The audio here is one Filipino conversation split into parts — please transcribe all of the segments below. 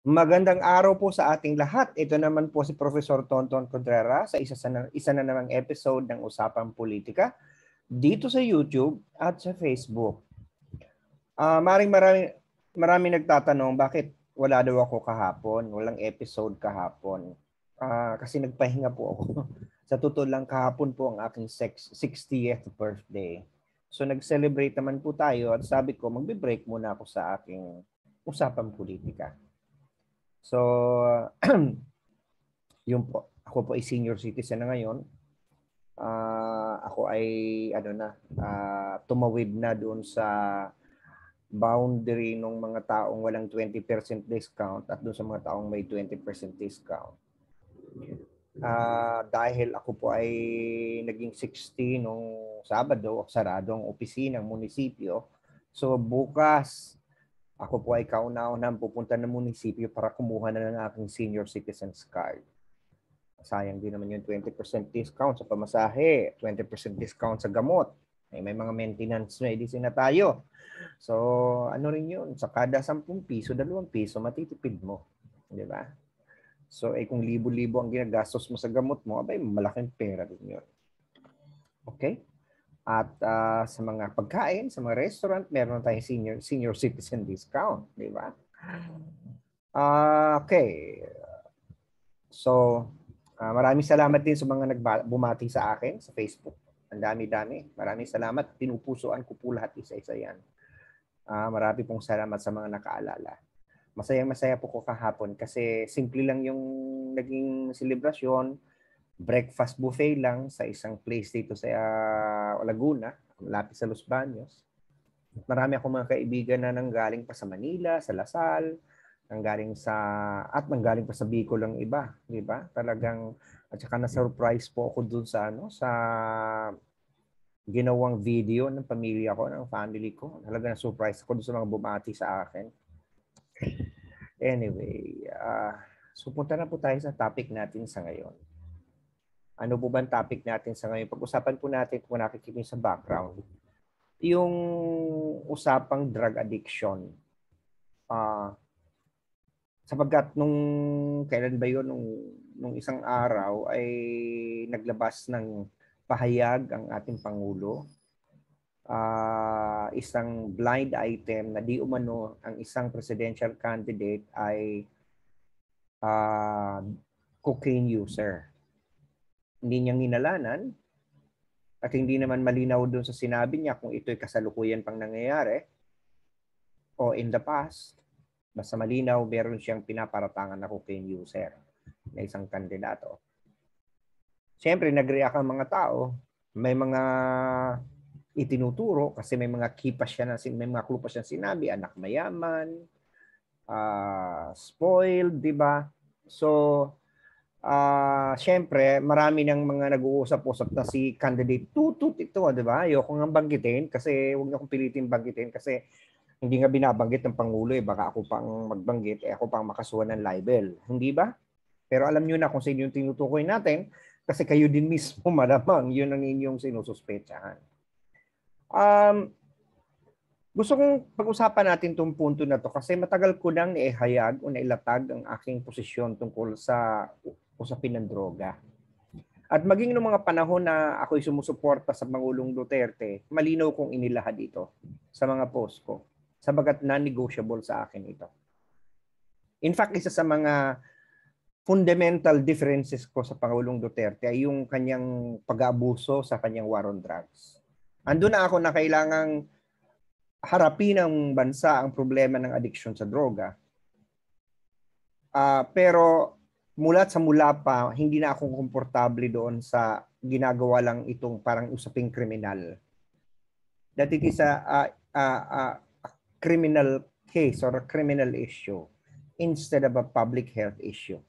Magandang araw po sa ating lahat. Ito naman po si Professor Tonton Contreras sa isa na namang episode ng Usapang Politika dito sa YouTube at sa Facebook. Marami nagtatanong bakit wala daw ako kahapon, walang episode kahapon. Kasi nagpahinga po ako. Sa totoo lang kahapon po ang aking 60th birthday. So nag-celebrate naman po tayo at sabi ko magbe-break muna ako sa aking Usapang Politika. So, yun po. Ako po ay senior citizen na ngayon. Ako ay tumawid na doon sa boundary ng mga taong walang 20% discount at doon sa mga taong may 20% discount. Dahil ako po ay naging 60 nung Sabado, sarado ang opisina ng munisipyo. So bukas, ako po ay kauna-unahang pupunta ng munisipyo para kumuha na ng aking senior citizens card. Sayang din naman yung 20% discount sa pamasahe, 20% discount sa gamot. May mga maintenance medicine na tayo. So, ano rin yun? Sa kada 10 piso, 2 piso, matitipid mo. Di ba? So, kung libo-libo ang ginagastos mo sa gamot mo, abay, malaking pera din yun. Okay? At sa mga pagkain, sa mga restaurant, meron tayong senior citizen discount. Di ba? Okay. So, maraming salamat din sa mga bumati sa akin sa Facebook. Ang dami-dami. Maraming salamat. Pinupusuan ko po lahat isa-isa yan. Marami pong salamat sa mga nakaalala. Masayang-masaya po ko kahapon kasi simple lang yung naging selebrasyon. Breakfast buffet lang sa isang place dito sa Laguna, malapit sa Los Baños. Marami akong mga kaibigan na nanggaling pa sa Manila, sa Lasal, nanggaling pa sa Bicol ang iba, di ba? Talagang at saka na-surprise po ako dun sa sa ginawang video ng pamilya ko, ng family ko. Talagang na-surprise ako dun sa mga bumati sa akin. Anyway, so punta na po tayo sa topic natin sa ngayon. Ano po ba ang topic natin sa ngayon? Pag-usapan po natin kung nakikita sa background, yung usapang drug addiction. Sapagkat nung kailan ba yun, nung isang araw ay naglabas ng pahayag ang ating Pangulo. Isang blind item na di umano ang isang presidential candidate ay cocaine user. Hindi niya nginalanan at hindi naman malinaw doon sa sinabi niya kung ito'y kasalukuyan pang nangyayari o in the past. Basta malinaw, meron siyang pinaparatangan na cocaine user na isang kandidato. Siyempre, nag-react ang mga tao. May mga itinuturo kasi may mga may mga klupa siya sinabi, anak mayaman, spoiled, di ba? So, siyempre, marami ng mga nag-uusap-usap na si candidate tutut ito, di ba? Ayoko nga banggitin kasi huwag niyo akong pilitin banggitin kasi hindi nga binabanggit ng Pangulo baka ako pang magbanggit, ako pang makasuhan ng libel. Hindi ba? Pero alam niyo na kung sino yung tinutukoy natin kasi kayo din mismo malamang yun ang inyong sinususpetsahan. Gusto kong pag-usapan natin itong punto na to kasi matagal ko nang naihayag o nailatag ang aking posisyon tungkol sa usapin ng droga. At maging noong mga panahon na ako'y sumusuporta sa Pangulong Duterte, malinaw kong inilahad dito sa mga post ko. Sabagat non-negotiable sa akin ito. In fact, isa sa mga fundamental differences ko sa Pangulong Duterte ay yung kanyang pag-aabuso sa kanyang war on drugs. Ando na ako na kailangang harapin ng bansa ang problema ng addiction sa droga. Pero mula pa, hindi na ako komportable doon sa ginagawa lang itong parang usaping kriminal. That it is a criminal case or a criminal issue instead of a public health issue.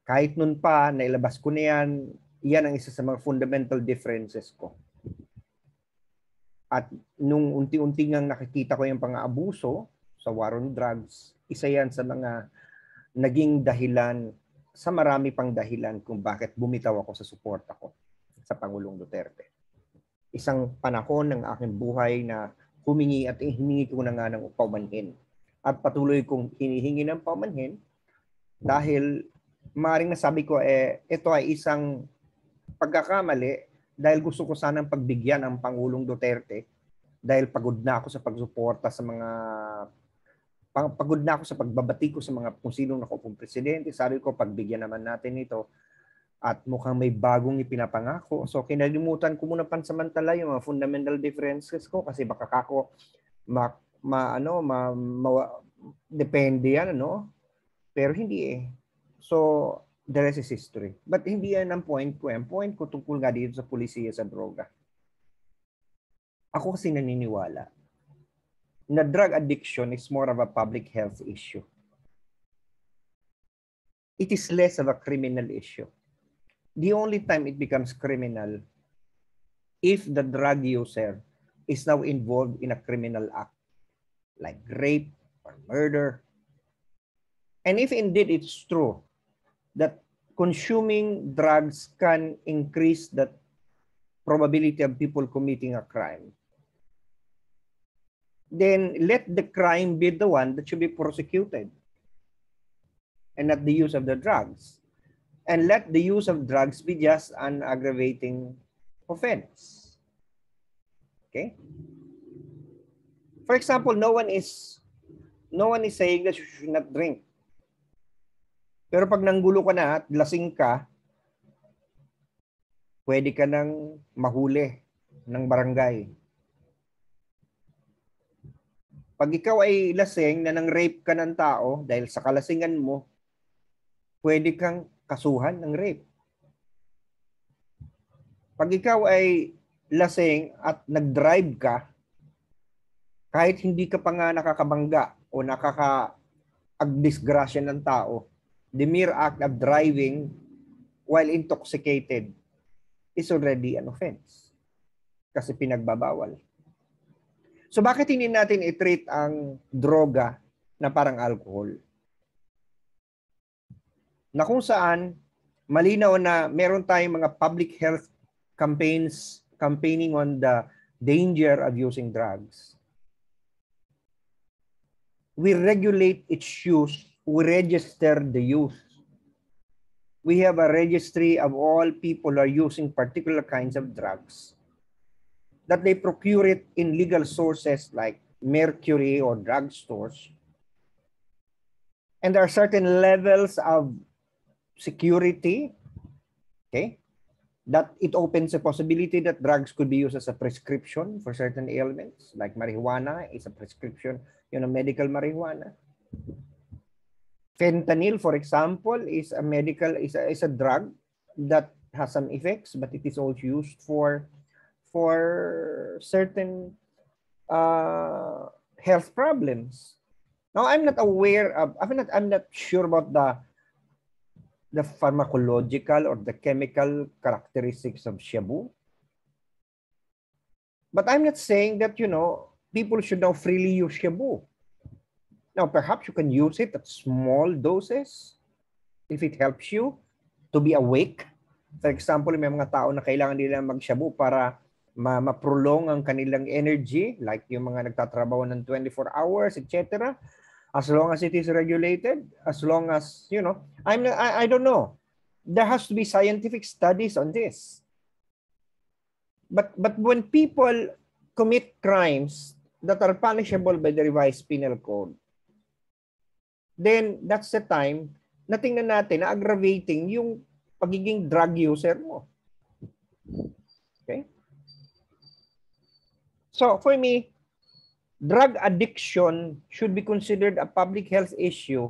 Kahit nun pa, nailabas ko na yan, yan ang isa sa mga fundamental differences ko. At nung unti-unti ngang nakikita ko yung pang-aabuso sa war on drugs, isa yan sa mga naging dahilan, sa marami pang dahilan kung bakit bumitaw ako sa suporta ko sa Pangulong Duterte. Isang panahon ng aking buhay na humingi at hiningi ko na nga ng paumanhin at patuloy kong hinihingi ng paumanhin dahil maaaring nasabi ko ito ay isang pagkakamali dahil gusto ko sanang pagbigyan ang Pangulong Duterte dahil pagod na ako sa pagsuporta sa mga pagod na ako sa pagbabati ko sa mga kung sinong nakupong presidente. Sabi ko, pagbigyan naman natin ito at mukhang may bagong ipinapangako. So kinalimutan ko muna pansamantala yung mga fundamental differences ko kasi baka kako depende yan, ano? Pero hindi eh. So, the rest is history. But hindi yan ang point ko. Ang point ko tungkol nga dito sa pulisiya sa droga. Ako kasi naniniwala na drug addiction is more of a public health issue. It is less of a criminal issue. The only time it becomes criminal if the drug user is now involved in a criminal act like rape or murder. And if indeed it's true that consuming drugs can increase the probability of people committing a crime, then let the crime be the one that should be prosecuted and not the use of the drugs. And let the use of drugs be just an aggravating offense. Okay? For example, no one is saying that you should not drink. Pero pag nanggulo ka na at lasing ka, pwede ka nang mahuli ng barangay. Pag ikaw ay lasing na nang rape ka ng tao dahil sa kalasingan mo, pwede kang kasuhan ng rape. Pag ikaw ay lasing at nag-drive ka, kahit hindi ka pa nga nakakabangga o nakaka-disgrasya ng tao, the mere act of driving while intoxicated is already an offense. Kasi pinagbabawal. So bakit hindi natin i-treat ang droga na parang alcohol? Na kung saan malinaw na meron tayong mga public health campaigning on the danger of using drugs. We regulate its use, we register the use. We have a registry of all people who are using particular kinds of drugs, that they procure it in legal sources like Mercury or drugstores. And there are certain levels of security, okay, that it opens a possibility that drugs could be used as a prescription for certain ailments, like marijuana is a prescription, medical marijuana. Fentanyl, for example, is a drug that has some effects, but it is also used for certain health problems. Now, I'm not sure about the pharmacological or the chemical characteristics of shabu. But I'm not saying that, people should now freely use shabu. Now, perhaps you can use it at small doses if it helps you to be awake. For example, may mga tao na kailangan nila mag-shabu para ma-prolong ang kanilang energy, like yung mga nagtatrabaho ng 24 hours, etc. As long as it is regulated, as long as, I don't know. There has to be scientific studies on this. But when people commit crimes that are punishable by the revised penal code, then that's the time na tingnan natin na aggravating yung pagiging drug user mo. Okay? So for me, drug addiction should be considered a public health issue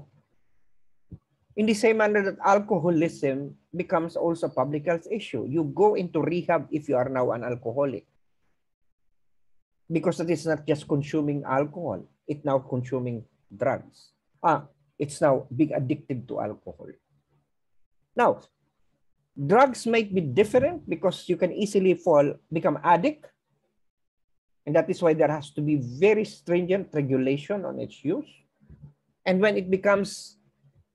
in the same manner that alcoholism becomes also a public health issue. You go into rehab if you are now an alcoholic. Because that is not just consuming alcohol, it's now consuming drugs. It's now being addicted to alcohol. Now, drugs might be different because you can easily become addict. And that is why there has to be very stringent regulation on its use. And when it becomes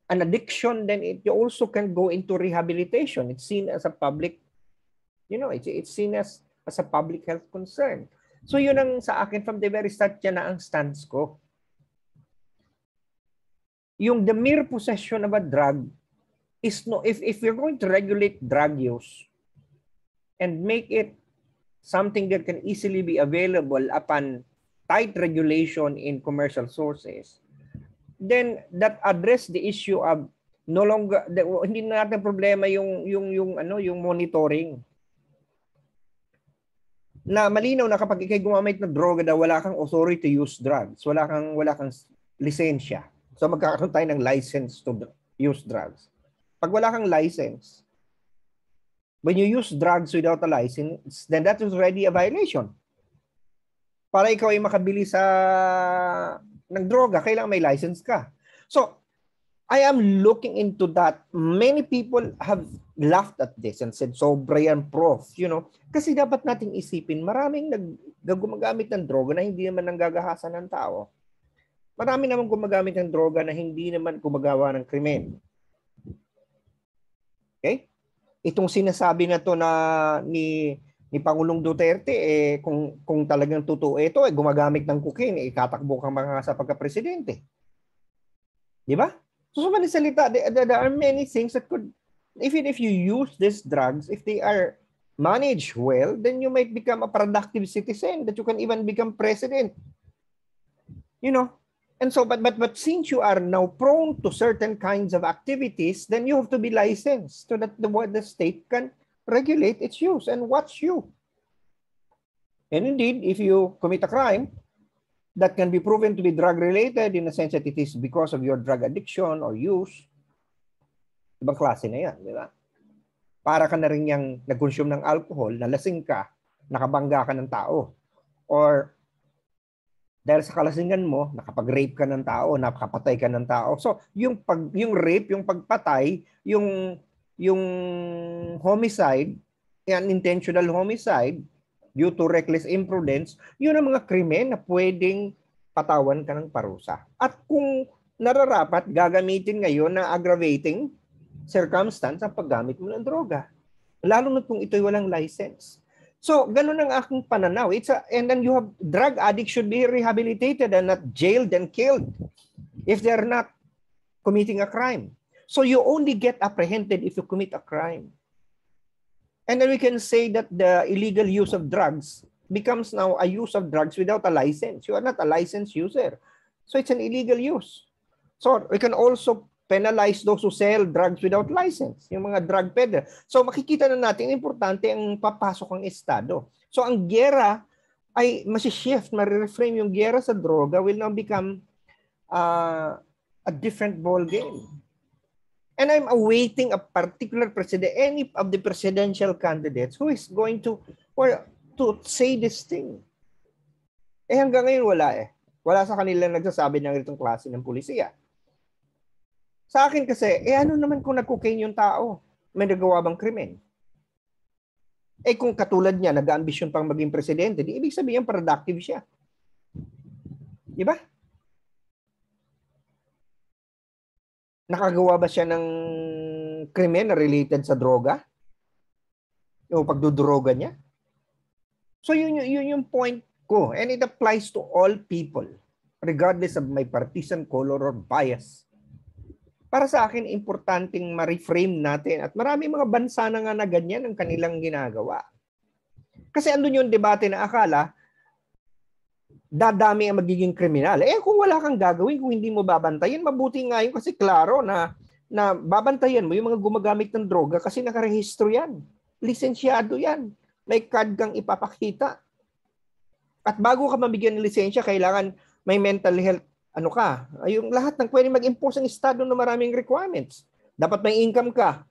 an addiction, then it also can go into rehabilitation. It's seen as a public, it's seen as a public health concern. So yun ang sa akin from the very start, yan na ang stance ko. yung the mere possession of a drug is no, if you're going to regulate drug use and make it something that can easily be available upon tight regulation in commercial sources, then that address the issue of no longer hindi na natin problema yung monitoring. Na malinaw na kapag ikay gumamit ng droga daw wala kang authority to use drugs, wala kang lisensya. So magkakaroon tayo ng license to use drugs. Pag wala kang license, when you use drugs without a license, then that is already a violation. Para ikaw ay makabili ng droga, kailangan may license ka. So, I am looking into that. Many people have laughed at this and said, sobra yan, prof. Kasi dapat nating isipin, maraming gumagamit ng droga na hindi naman nanggagahasan ng tao. Marami naman gumagamit ng droga na hindi naman gumagawa ng krimen. Okay? Itong sinasabi na to ni Pangulong Duterte, kung talagang totoo ito, gumagamit ng cocaine, ikatakbo kang mga sa pagka-presidente. Di ba? So, sa salita, there are many things that could, even if you use these drugs, if they are managed well, then you might become a productive citizen, that you can even become president. And so, but since you are now prone to certain kinds of activities, then you have to be licensed so that the state can regulate its use and watch you. And indeed, if you commit a crime that can be proven to be drug-related in the sense that it is because of your drug addiction or use, ibang klase na yan, di ba? Para ka na rin yung nag-consume ng alcohol, nalasing ka, nakabangga ka ng tao. Or dahil sa kalasingan mo, nakapag-rape ka ng tao, nakapatay ka ng tao. So, yung rape, yung pagpatay, yung homicide, unintentional homicide, due to reckless imprudence, yun ang mga krimen na pwedeng patawan ka ng parusa. At kung nararapat, gagamitin ngayon na aggravating circumstance ang paggamit mo ng droga. Lalo na kung ito'y walang license. So, ganun ang aking pananaw. And then you have drug addicts should be rehabilitated and not jailed and killed if they're not committing a crime. So you only get apprehended if you commit a crime. And then we can say that the illegal use of drugs becomes now a use of drugs without a license. You are not a licensed user. So it's an illegal use. So we can also penalize those who sell drugs without license, yung mga drug peddler. So makikita na natin, importante ang papasok ang Estado. So ang giyera ay masi-shift, ma-reframe yung giyera sa droga will now become a different ball game. And I'm awaiting a particular president, any of the presidential candidates who is going to say this thing. Hanggang ngayon wala Wala sa kanila nagsasabi ng itong klase ng pulisiya. Sa akin kasi, ano naman kung nag-cocaine yung tao? May nagawa bang krimen? Kung katulad niya, nag-ambisyon pang maging presidente, di ibig sabihin productive siya. Di ba? Nakagawa ba siya ng krimen na related sa droga? Yung pagdudroga niya? So yun yung point ko. And it applies to all people, regardless of my partisan color or bias. Para sa akin, importanteng ma-reframe natin. At marami mga bansa na nga na ganyan ang kanilang ginagawa. Kasi andun yung debate na akala, dadami ang magiging kriminal. Kung wala kang gagawin, kung hindi mo babantayan, mabuti nga yun kasi klaro na babantayan mo yung mga gumagamit ng droga kasi nakarehistro yan. Lisensyado yan. May card kang ipapakita. At bago ka mabigyan ng lisensya, kailangan may mental health, yung lahat ng pwede mag-impose ang Estado ng maraming requirements. Dapat may income ka.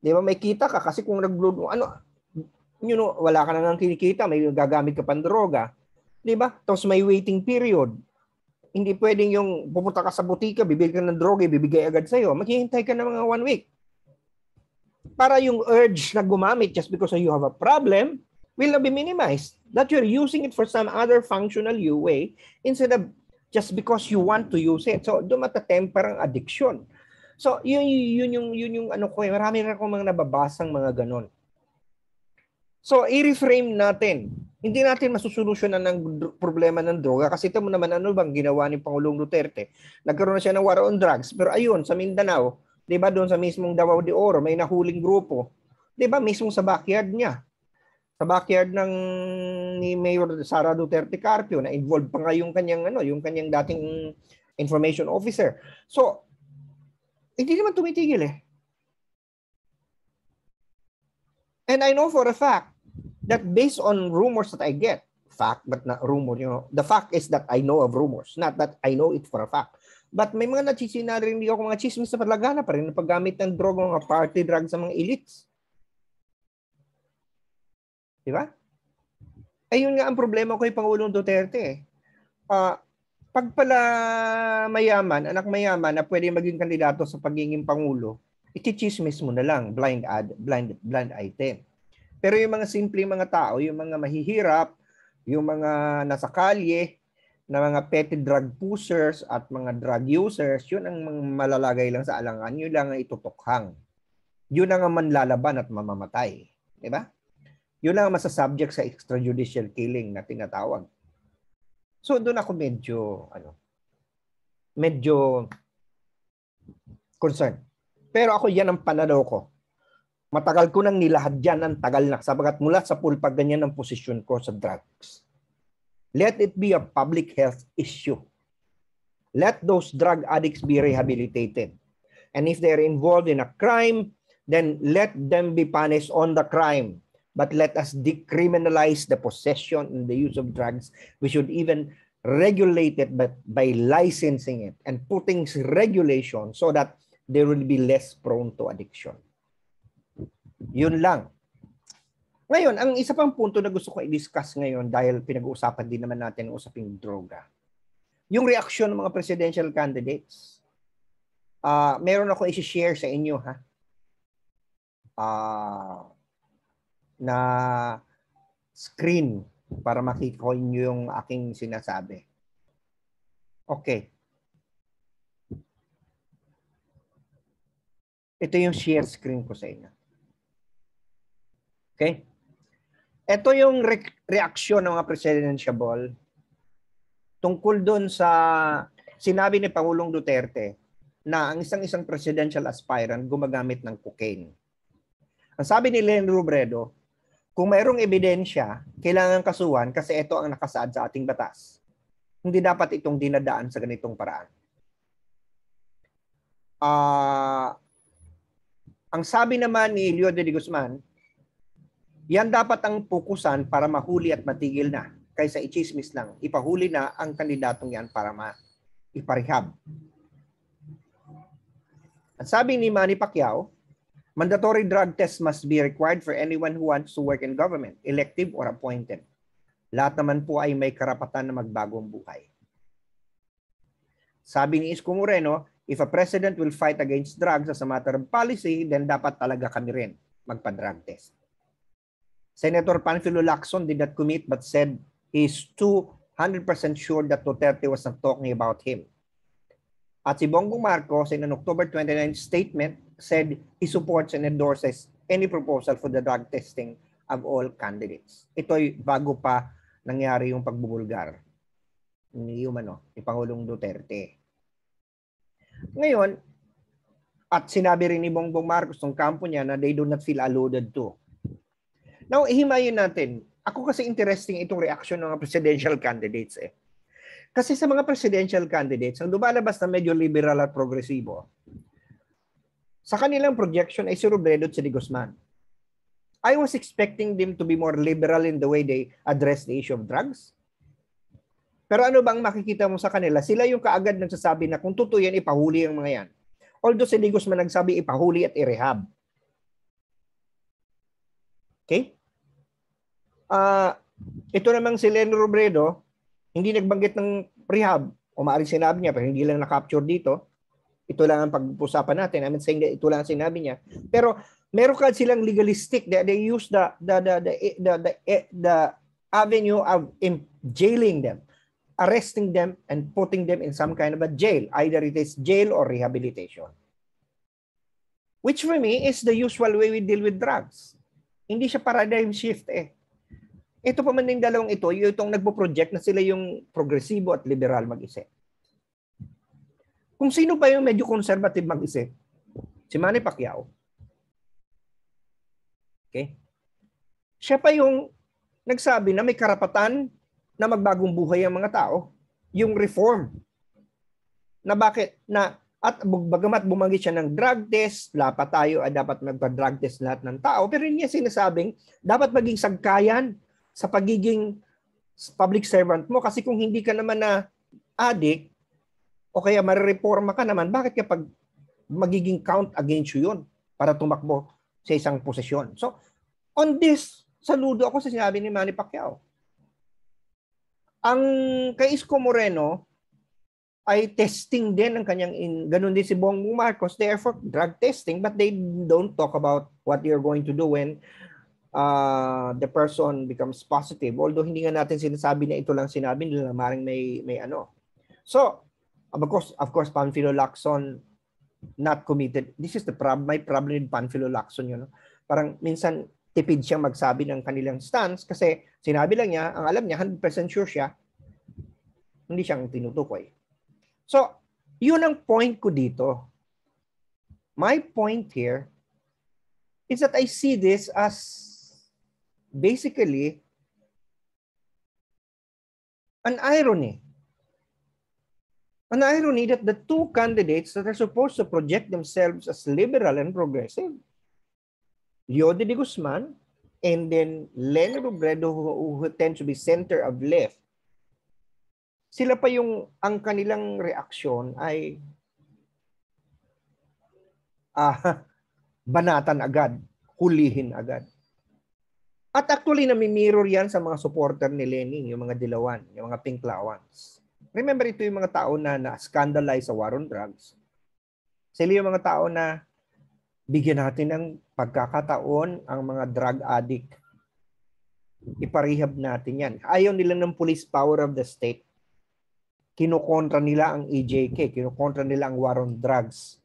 Di ba? May kita ka kasi kung wala ka na nang kinikita, may gagamit ka pang droga. Di ba? Tapos may waiting period. Hindi pwedeng yung pupunta ka sa butika, bibili ka ng droga, bibigay agad sa'yo. Maghihintay ka ng mga 1 week. Para yung urge na gumamit just because you have a problem will not be minimized. That you're using it for some other functional way instead of just because you want to use it. So, doon matatemper ang addiction. So, yun yung marami na akong mga nababasang mga ganon. So, i-reframe natin Hindi natin masusolusyonan ng problema ng droga kasi ito mo naman ano bang ginawa ni Pangulong Duterte. Nagkaroon na siya ng war on drugs. Pero ayun, sa Mindanao, di ba doon sa mismong Davao de Oro, may nahuling grupo. Di ba mismong sa backyard niya. Sa backyard ng ni Mayor Sara Duterte Carpio na involved pa nga yung kanyang yung kanyang dating information officer. So, hindi naman tumitigil eh. And I know for a fact that based on rumors that I get, fact but not rumor, the fact is that I know of rumors, not that I know it for a fact. But may mga narinig ako mga chismis sa parlagana pa rin na paggamit ng droga, mga party drugs sa mga elites. Di ba? Ayun nga ang problema ko kay Pangulong Duterte. Pag pala mayaman, anak mayaman na pwede maging kandidato sa pagiging Pangulo, iti-chismis mo na lang, blind item. Pero yung mga simple mga tao, yung mga mahihirap, yung mga nasa kalye, na mga petty drug pushers at mga drug users, yun ang malalagay lang sa alangan, yun lang ang itutukhang. Yun ang manlalaban at mamamatay. Diba? Yun lang ang masasubject sa extrajudicial killing na tinatawag. So doon ako medyo concerned. Pero ako yan ang pananaw ko. Matagal ko nang nilahad yan ng tagal na sabagat mula sa pulpag ganyan ang posisyon ko sa drugs. Let it be a public health issue. Let those drug addicts be rehabilitated. And if they're involved in a crime, then let them be punished on the crime. But let us decriminalize the possession and the use of drugs. We should even regulate it by licensing it and putting regulation so that they will be less prone to addiction. Yun lang. Ngayon, ang isa pang punto na gusto ko i-discuss ngayon dahil pinag-uusapan din naman natin ang usaping droga. Yung reaksyon ng mga presidential candidates. Meron ako i-share sa inyo na screen para makita ko inyo yung aking sinasabi. Okay. Ito yung share screen ko sa inyo. Okay? Ito yung reaksyon ng mga presidential tungkol doon sa sinabi ni Pangulong Duterte na ang isang presidential aspirant gumagamit ng cocaine. Ang sabi ni Leni Robredo, kung mayroong ebidensya, kailangan kasuhan kasi ito ang nakasaad sa ating batas. Hindi dapat itong dinadaan sa ganitong paraan. Ang sabi naman ni Leo de Guzman, yan dapat ang pukusan para mahuli at matigil na kaysa i-chismis lang. Ipahuli na ang kandidatong yan para iparehab. At sabi ni Manny Pacquiao, mandatory drug test must be required for anyone who wants to work in government, elective or appointed. Lahat naman po ay may karapatan na magbagong buhay. Sabi ni Isko Moreno, if a president will fight against drugs as a matter of policy, then dapat talaga kami rin magpa-drug test. Senator Panfilo Lacson did not commit but said he's 200% sure that Duterte was not talking about him. At si Bongbong Marcos in an October 29 statement said he supports and endorses any proposal for the drug testing of all candidates. Ito'y bago pa nangyari yung pagbubulgar ni Pangulong Duterte. Ngayon, at sinabi rin ni Bongbong Marcos ng kampo niya na they do not feel alluded to. Now, ihimayin natin. Ako kasi interesting itong reaction ng mga presidential candidates eh. Kasi sa mga presidential candidates, ang lumalabas na medyo liberal at progresibo, sa kanilang projection ay si Robredo at si De Guzman. I was expecting them to be more liberal in the way they address the issue of drugs. Pero ano bang makikita mo sa kanila? Sila yung kaagad nagsasabi na kung totoo yan, ipahuli ang mga yan. Although si De Guzman nagsabi ipahuli at i-rehab. Okay? Ito namang si Leni Robredo, hindi nagbanggit ng rehab o maaaring sinabi niya pero hindi lang na-capture dito. Ito lang ang pag-usapan natin. I'm saying that ito lang ang sinabi niya. Pero meron ka silang legalistic. They use the avenue of jailing them, arresting them and putting them in some kind of a jail. Either it is jail or rehabilitation. Which for me is the usual way we deal with drugs. Hindi siya paradigm shift eh. Ito pa man yung dalawang ito, yung itong nagpo-project na sila yung progresibo at liberal mag-isip. Kung sino ba yung medyo conservative mag-isip? Si Manny Pacquiao. Okay? Siya pa yung nagsabi na may karapatan na magbagong buhay ang mga tao. Yung reform. Na bakit? At bagamat bumanggi siya ng drug test, dapat tayo ay dapat magpa-drug test lahat ng tao. Pero hindi niya sinasabing dapat maging sagkayan sa pagiging public servant mo. Kasi kung hindi ka naman na addict, o kaya marireforma ka naman, bakit kapag magiging count against you yun para tumakbo sa isang posisyon? So, on this, saludo ako sa sinabi ni Manny Pacquiao. Ang kay Isko Moreno ay testing din ang kanyang, ganun din si Bongbong Marcos, they are for drug testing, but they don't talk about what you're going to do when the person becomes positive. Although hindi nga natin sinasabi na ito lang sinabi nila, maring may ano. So, of course, Panfilo Lacson not committed. This is my problem with Panfilo Lacson, you know. Parang minsan tipid siyang magsabi ng kanilang stance kasi sinabi lang niya, ang alam niya, 100% sure siya, hindi siyang tinutukoy. So, yun ang point ko dito. My point here is that I see this as basically an irony. An irony that the two candidates that are supposed to project themselves as liberal and progressive, Leo de Guzman and then Leni Robredo, who tends to be center of left, sila pa yung ang kanilang reaksyon ay banatan agad, hulihin agad. At actually nami-mirror yan sa mga supporter ni Leni, yung mga dilawan, yung mga pinklawans. Remember, ito yung mga tao na scandalize sa war on drugs. Sila yung mga tao na bigyan natin ng pagkakataon ang mga drug addict. Iparehab natin yan. Ayaw nila ng police power of the state. Kinukontra nila ang EJK, kinukontra nila ang war on drugs.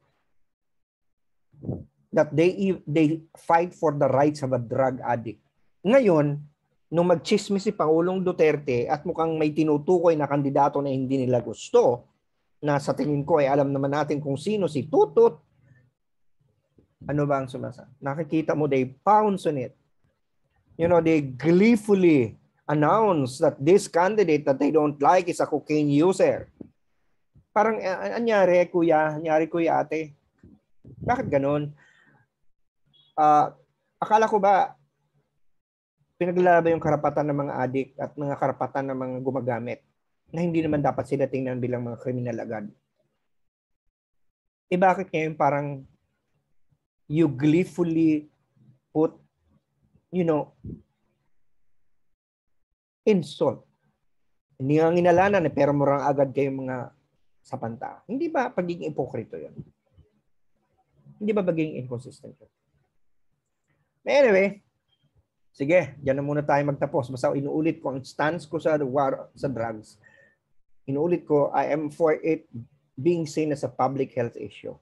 That they fight for the rights of a drug addict. Ngayon, nung magchismis si Pangulong Duterte at mukhang may tinutukoy na kandidato na hindi nila gusto, na sa tingin ko ay alam naman natin kung sino, si Tutut, ano ba ang sumasa? Nakikita mo, they pounce on it. You know, they gleefully announce that this candidate that they don't like is a cocaine user. Parang, anyari kuya ate. Bakit ganun? Akala ko ba pinaglalaban yung karapatan ng mga adik at mga karapatan ng mga gumagamit na hindi naman dapat sila tingnan bilang mga kriminal agad? Bakit ngayon parang you gleefully put, you know, insult. Hindi nga inalanan pero murang agad kayong mga sapanta. Hindi ba pagiging ipokrito yun? Hindi ba pagiging inconsistent yun? Anyway, sige, diyan na muna tayo magtapos. Basta inuulit ko ang stance ko sa war sa drugs. Inuulit ko, I am for it being seen as a public health issue.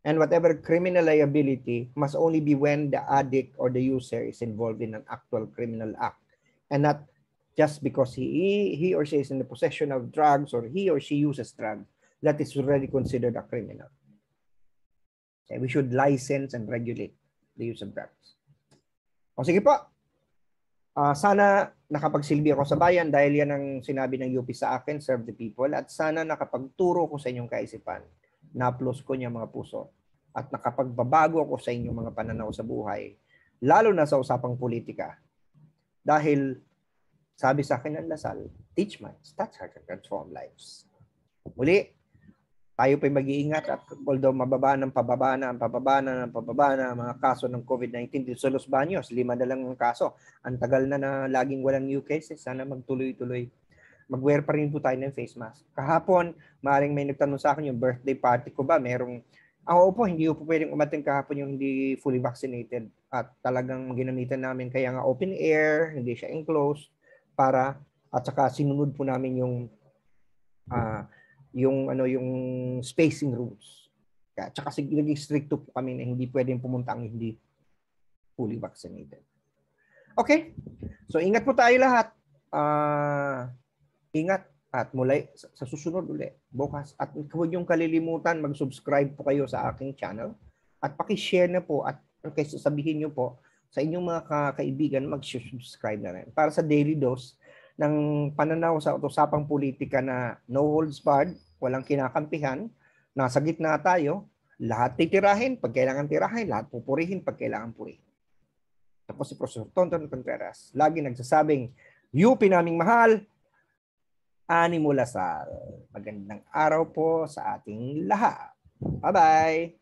And whatever criminal liability must only be when the addict or the user is involved in an actual criminal act. And not just because he or she is in the possession of drugs or he or she uses drugs, that is already considered a criminal. Okay, we should license and regulate the use of drugs. O sige po, sana nakapagsilbi ako sa bayan dahil yan ang sinabi ng UP sa akin, serve the people, at sana nakapagturo ko sa inyong kaisipan, na-plus ko niya mga puso, at nakapagbabago ako sa inyong mga pananaw sa buhay, lalo na sa usapang politika. Dahil sabi sa akin ng Lasal, teach minds, that's how to transform lives. Muli, tayo pa'y mag-iingat at although mababa ng pababa na mga kaso ng COVID-19 dito sa Los Baños, 5 na lang ang kaso. Ang tagal na laging walang new cases. Sana magtuloy-tuloy. Mag-wear pa rin po tayo ng face mask. Kahapon, maaaring may nagtanong sa akin yung birthday party ko ba, merong, po, hindi po pwedeng umating kahapon yung hindi fully vaccinated. At talagang ginamitan namin, kaya nga open air, hindi siya enclosed, at saka sinunod po namin yung spacing rules. At saka naging stricto po kami na hindi pwedeng pumunta ang hindi fully vaccinated. Okay? So ingat po tayo lahat. Ingat at muli sa susunod ulit bukas. At huwag niyong kalilimutan mag-subscribe po kayo sa aking channel at paki-share na po at kaysa sabihin niyo po sa inyong mga kaibigan mag-subscribe na rin para sa daily dose ng pananaw sa usapang politika na no holds barred, walang kinakampihan, nasa gitna tayo, lahat titirahin pag kailangan tirahin, lahat pupurihin pag kailangan purihin. Ako si Professor Tonton Contreras, lagi nagsasabing, UP naming mahal, Animo Lasal. Magandang araw po sa ating lahat. Bye-bye!